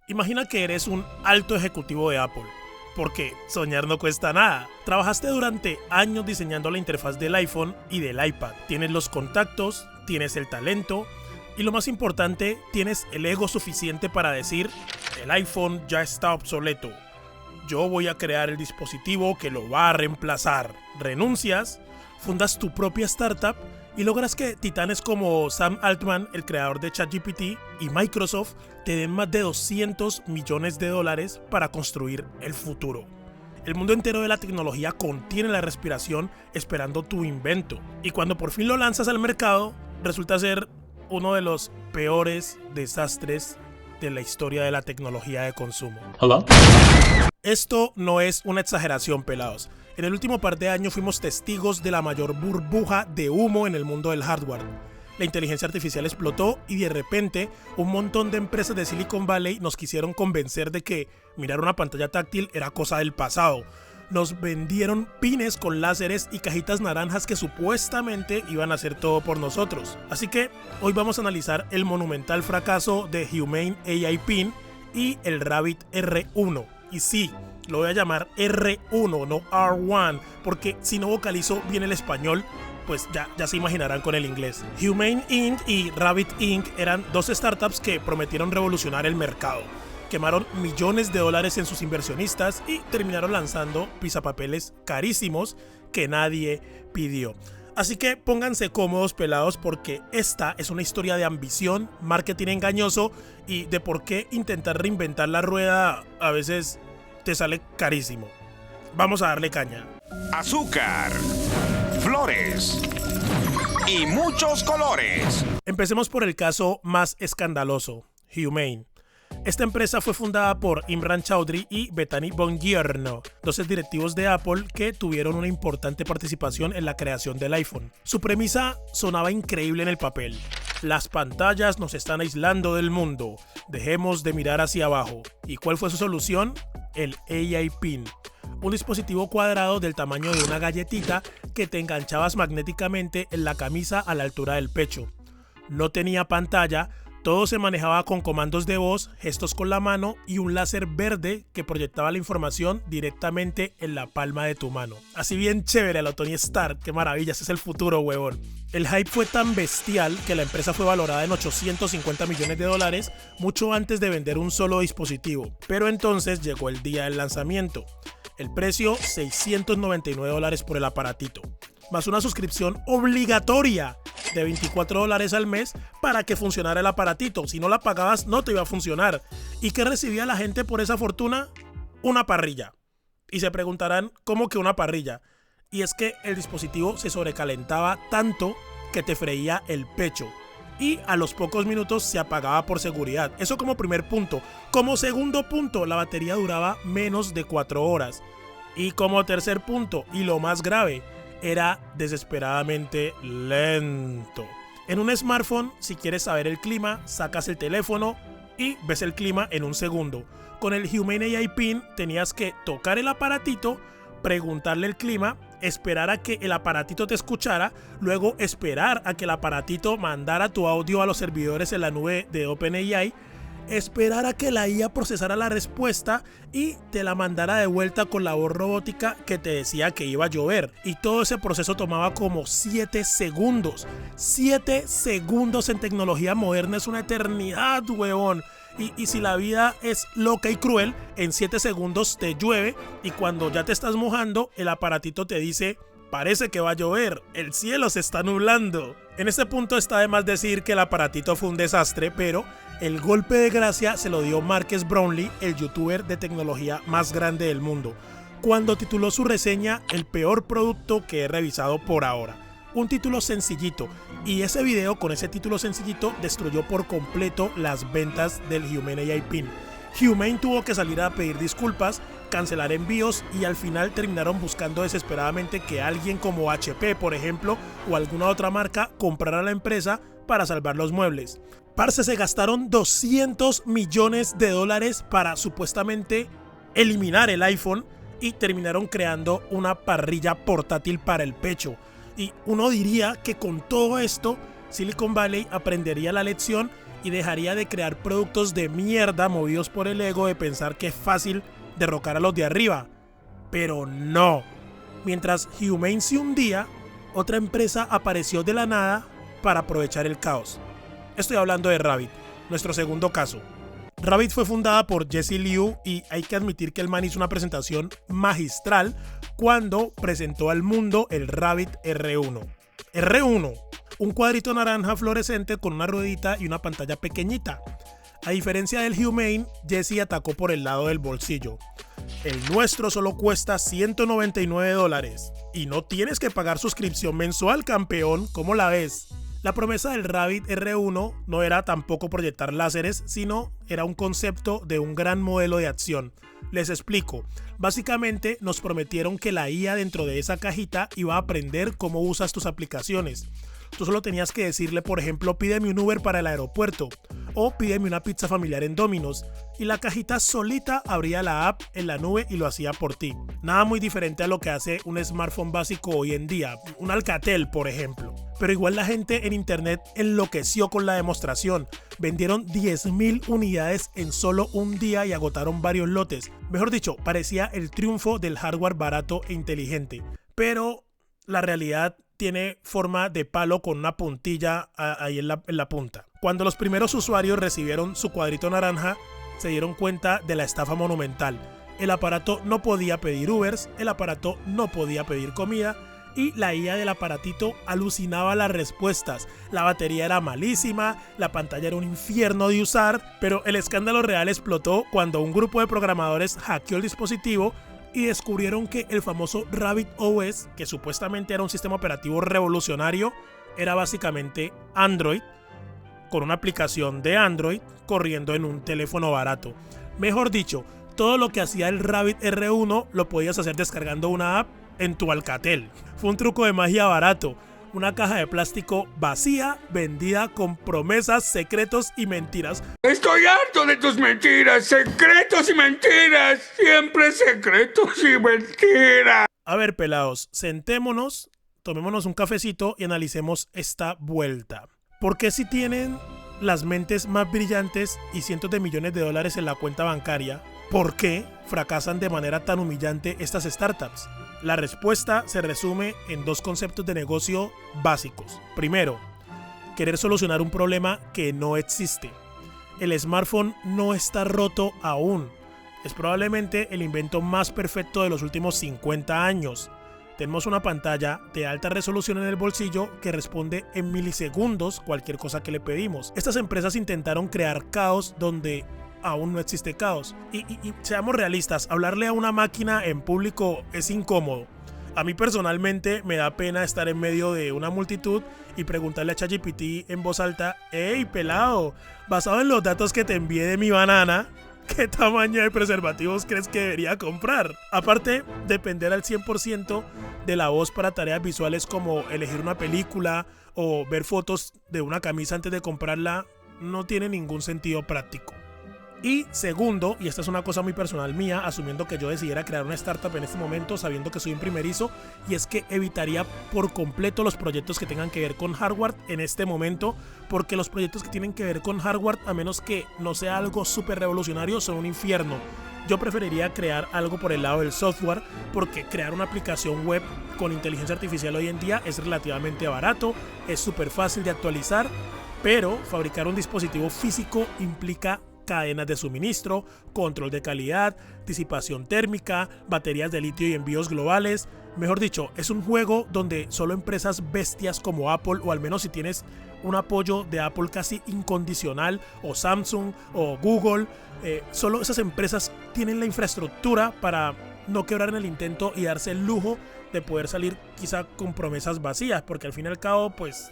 Imagina que eres un alto ejecutivo de Apple, porque soñar no cuesta nada. Trabajaste durante años diseñando la interfaz del iPhone y del iPad. Tienes los contactos, tienes el talento y lo más importante, tienes el ego suficiente para decir: el iPhone ya está obsoleto. Yo voy a crear el dispositivo que lo va a reemplazar. Renuncias, fundas tu propia startup y logras que titanes como Sam Altman, el creador de ChatGPT, y Microsoft te den más de $200 millones para construir el futuro. El mundo entero de la tecnología contiene la respiración esperando tu invento. Y cuando por fin lo lanzas al mercado, resulta ser uno de los peores desastres de la historia de la tecnología de consumo. Hello? Esto no es una exageración, pelados. En el último par de años fuimos testigos de la mayor burbuja de humo en el mundo del hardware. La inteligencia artificial explotó y de repente un montón de empresas de Silicon Valley nos quisieron convencer de que mirar una pantalla táctil era cosa del pasado. Nos vendieron pines con láseres y cajitas naranjas que supuestamente iban a hacer todo por nosotros. Así que hoy vamos a analizar el monumental fracaso de Humane AI Pin y el Rabbit R1. Y sí, lo voy a llamar R1, no R1, porque si no vocalizo bien el español, pues ya se imaginarán con el inglés. Humane Inc. y Rabbit Inc. eran dos startups que prometieron revolucionar el mercado. Quemaron millones de dólares en sus inversionistas y terminaron lanzando pisapapeles carísimos que nadie pidió. Así que pónganse cómodos, pelados, porque esta es una historia de ambición, marketing engañoso y de por qué intentar reinventar la rueda a veces te sale carísimo. Vamos a darle caña. Azúcar, flores y muchos colores. Empecemos por el caso más escandaloso, Humane. Esta empresa fue fundada por Imran Chaudhry y Bethany Bongiorno, dos directivos de Apple que tuvieron una importante participación en la creación del iPhone. Su premisa sonaba increíble en el papel. Las pantallas nos están aislando del mundo. Dejemos de mirar hacia abajo. ¿Y cuál fue su solución? El AI Pin. Un dispositivo cuadrado del tamaño de una galletita que te enganchabas magnéticamente en la camisa a la altura del pecho. No tenía pantalla. Todo se manejaba con comandos de voz, gestos con la mano y un láser verde que proyectaba la información directamente en la palma de tu mano. Así bien chévere a lo Tony Stark, qué maravilla, ese es el futuro, huevón. El hype fue tan bestial que la empresa fue valorada en $850 millones mucho antes de vender un solo dispositivo. Pero entonces llegó el día del lanzamiento. El precio, $699 por el aparatito, más una suscripción obligatoria de $24 al mes para que funcionara el aparatito. Si no la pagabas no te iba a funcionar. ¿Y qué recibía la gente por esa fortuna? Una parrilla. Y se preguntarán, ¿cómo que una parrilla? Y es que el dispositivo se sobrecalentaba tanto que te freía el pecho. Y a los pocos minutos se apagaba por seguridad. Eso como primer punto. Como segundo punto, la batería duraba menos de 4 horas. Y como tercer punto, y lo más grave, era desesperadamente lento. En un smartphone, si quieres saber el clima, sacas el teléfono y ves el clima en un segundo. Con el Humane AI Pin tenías que tocar el aparatito, preguntarle el clima, esperar a que el aparatito te escuchara, luego esperar a que el aparatito mandara tu audio a los servidores en la nube de OpenAI, esperar a que la IA procesara la respuesta y te la mandara de vuelta con la voz robótica que te decía que iba a llover. Y todo ese proceso tomaba como 7 segundos. 7 segundos en tecnología moderna es una eternidad, huevón. Y si la vida es loca y cruel, en 7 segundos te llueve y cuando ya te estás mojando, el aparatito te dice: parece que va a llover, el cielo se está nublando. En este punto está de más decir que el aparatito fue un desastre, pero el golpe de gracia se lo dio Marques Brownlee, el youtuber de tecnología más grande del mundo, cuando tituló su reseña "El peor producto que he revisado por ahora". Un título sencillito, y ese video con ese título sencillito destruyó por completo las ventas del Humane AI Pin. Humane tuvo que salir a pedir disculpas, cancelar envíos y al final terminaron buscando desesperadamente que alguien como HP, por ejemplo, o alguna otra marca comprara la empresa para salvar los muebles. Parce, se gastaron $200 millones para supuestamente eliminar el iPhone y terminaron creando una parrilla portátil para el pecho. Y uno diría que con todo esto Silicon Valley aprendería la lección y dejaría de crear productos de mierda movidos por el ego de pensar que es fácil derrocar a los de arriba. Pero no. Mientras Humane se hundía, otra empresa apareció de la nada para aprovechar el caos. Estoy hablando de Rabbit, nuestro segundo caso. Rabbit fue fundada por Jesse Liu y hay que admitir que el man hizo una presentación magistral cuando presentó al mundo el Rabbit R1. R1, un cuadrito naranja fluorescente con una ruedita y una pantalla pequeñita. A diferencia del Humane, Jesse atacó por el lado del bolsillo. El nuestro solo cuesta $199 y no tienes que pagar suscripción mensual, campeón. ¿Cómo la ves? La promesa del Rabbit R1 no era tampoco proyectar láseres, sino era un concepto de un gran modelo de acción. Les explico. Básicamente nos prometieron que la IA dentro de esa cajita iba a aprender cómo usas tus aplicaciones. Tú solo tenías que decirle, por ejemplo, pídeme un Uber para el aeropuerto o pídeme una pizza familiar en Domino's, y la cajita solita abría la app en la nube y lo hacía por ti. Nada muy diferente a lo que hace un smartphone básico hoy en día, un Alcatel por ejemplo. Pero igual la gente en internet enloqueció con la demostración. Vendieron 10.000 unidades en solo un día y agotaron varios lotes. Mejor dicho, parecía el triunfo del hardware barato e inteligente. Pero la realidad tiene forma de palo con una puntilla ahí en la punta. Cuando los primeros usuarios recibieron su cuadrito naranja, se dieron cuenta de la estafa monumental. El aparato no podía pedir Ubers, el aparato no podía pedir comida y la IA del aparatito alucinaba las respuestas. La batería era malísima, la pantalla era un infierno de usar, pero el escándalo real explotó cuando un grupo de programadores hackeó el dispositivo y descubrieron que el famoso Rabbit OS, que supuestamente era un sistema operativo revolucionario, era básicamente Android, con una aplicación de Android corriendo en un teléfono barato. Mejor dicho, todo lo que hacía el Rabbit R1 lo podías hacer descargando una app en tu Alcatel. Fue un truco de magia barato. Una caja de plástico vacía, vendida con promesas, secretos y mentiras. Estoy harto de tus mentiras, secretos y mentiras, siempre secretos y mentiras. A ver, pelados, sentémonos, tomémonos un cafecito y analicemos esta vuelta. ¿Por qué si tienen las mentes más brillantes y cientos de millones de dólares en la cuenta bancaria, por qué fracasan de manera tan humillante estas startups? La respuesta se resume en dos conceptos de negocio básicos. Primero, querer solucionar un problema que no existe. El smartphone no está roto aún. Es probablemente el invento más perfecto de los últimos 50 años. Tenemos una pantalla de alta resolución en el bolsillo que responde en milisegundos cualquier cosa que le pedimos. Estas empresas intentaron crear caos donde aún no existe caos. Y seamos realistas, hablarle a una máquina en público es incómodo. A mí personalmente me da pena estar en medio de una multitud y preguntarle a ChatGPT en voz alta: hey pelado, basado en los datos que te envié de mi banana, ¿qué tamaño de preservativos crees que debería comprar? Aparte, depender al 100% de la voz para tareas visuales como elegir una película o ver fotos de una camisa antes de comprarla no tiene ningún sentido práctico. Y segundo, y esta es una cosa muy personal mía, asumiendo que yo decidiera crear una startup en este momento, sabiendo que soy un primerizo, y es que evitaría por completo los proyectos que tengan que ver con hardware en este momento, porque los proyectos que tienen que ver con hardware, a menos que no sea algo súper revolucionario, son un infierno. Yo preferiría crear algo por el lado del software, porque crear una aplicación web con inteligencia artificial hoy en día es relativamente barato, es súper fácil de actualizar, pero fabricar un dispositivo físico implica cadenas de suministro, control de calidad, disipación térmica, baterías de litio y envíos globales. Mejor dicho, es un juego donde solo empresas bestias como Apple, o al menos si tienes un apoyo de Apple casi incondicional, o Samsung o Google, solo esas empresas tienen la infraestructura para no quebrar en el intento y darse el lujo de poder salir quizá con promesas vacías, porque al fin y al cabo pues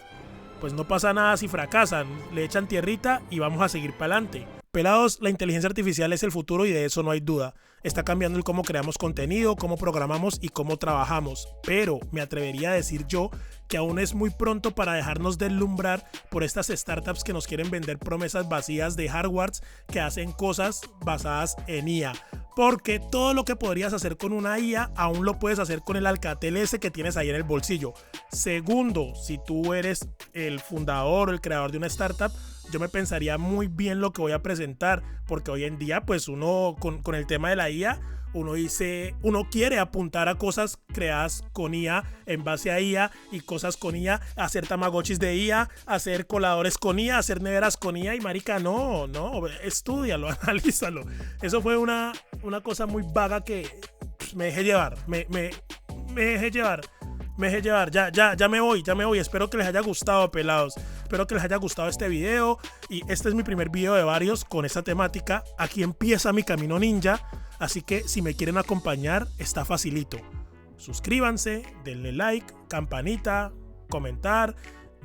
no pasa nada si fracasan, le echan tierrita y vamos a seguir para adelante. Pelados, la inteligencia artificial es el futuro y de eso no hay duda. Está cambiando el cómo creamos contenido, cómo programamos y cómo trabajamos. Pero me atrevería a decir yo que aún es muy pronto para dejarnos deslumbrar por estas startups que nos quieren vender promesas vacías de hardwares que hacen cosas basadas en IA. Porque todo lo que podrías hacer con una IA aún lo puedes hacer con el Alcatel S que tienes ahí en el bolsillo. Segundo, si tú eres el fundador o el creador de una startup, yo me pensaría muy bien lo que voy a presentar, porque hoy en día pues uno con el tema de la IA, uno quiere apuntar a cosas creadas con IA, en base a IA y cosas con IA, hacer tamagotchis de IA, hacer coladores con IA, hacer neveras con IA y marica, no, estúdialo, analízalo. Eso fue una cosa muy vaga que me dejé llevar, me dejé llevar. Ya me voy. Espero que les haya gustado, pelados. Espero que les haya gustado este video. Y este es mi primer video de varios con esta temática. Aquí empieza mi camino ninja. Así que si me quieren acompañar, está facilito. Suscríbanse, denle like, campanita, comentar.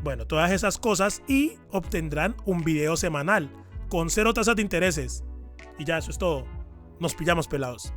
Bueno, todas esas cosas. Y obtendrán un video semanal con 0 tasas de intereses. Y ya, eso es todo. Nos pillamos, pelados.